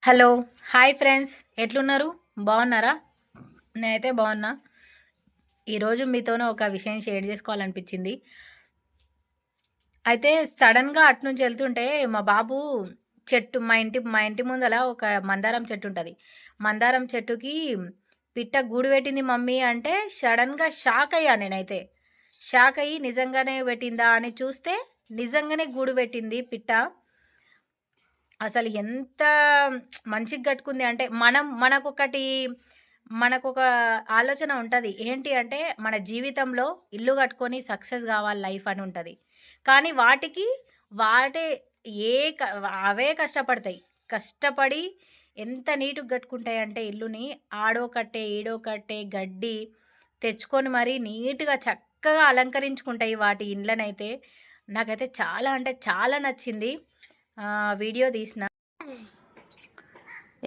Hello hi friends, ఎట్లున్నారు? బాగున్నారా? నేనైతే బాగున్నా. ఈరోజు మీతోనే ఒక విషయం షేర్ చేసుకోవాలనిపించింది. అయితే సడన్గా అటు నుంచి వెళ్తుంటే మా బాబు చెట్టు మా ఇంటి ముందల ఒక మందారం చెట్టు ఉంటుంది. మందారం చెట్టుకి పిట్ట గూడు పెట్టింది మమ్మీ అంటే సడన్గా షాక్ అయ్యా నేనైతే. షాక్ అయ్యి నిజంగానే పెట్టిందా అని చూస్తే నిజంగానే గూడు పెట్టింది పిట్ట. అసలు ఎంత మంచిగా కట్టుకుంది అంటే మనకొక ఆలోచన ఉంటది. ఏంటి అంటే మన జీవితంలో ఇల్లు కట్టుకొని సక్సెస్ గావాలి లైఫ్ అని ఉంటది. కానీ వాటే ఏ క అవే కష్టపడతాయి. కష్టపడి ఎంత నీట్‌గా కట్టుకుంటాయంటే ఇల్లుని ఆడో కట్టే, ఈడో కట్టే, గడ్డి తెచ్చుకొని మరీ నీట్‌గా చక్కగా అలంకరించుకుంటాయి వాటి ఇండ్లనైతే. నాకైతే చాలా అంటే చాలా నచ్చింది. వీడియో తీసిన.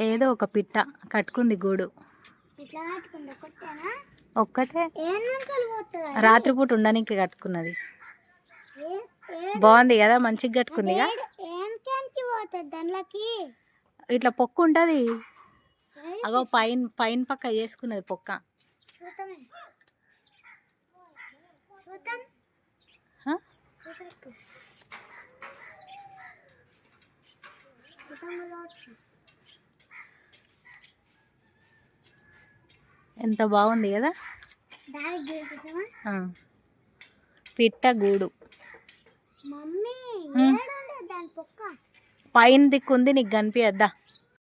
ఏదో ఒక పిట్ట కట్టుకుంది గూడు. ఒక్కటే రాత్రిపూట ఉండడానికి కట్టుకున్నది. బాగుంది కదా, మంచిగా కట్టుకుందిగా. ఇట్లా పొక్క ఉంటుంది. అగో పైన పైన పక్క చేసుకున్నది పొక్క. ఎంత బాగుంది కదా. పిట్ట గూడు పైన దిక్కుంది, నీకు కనిపించద్దా?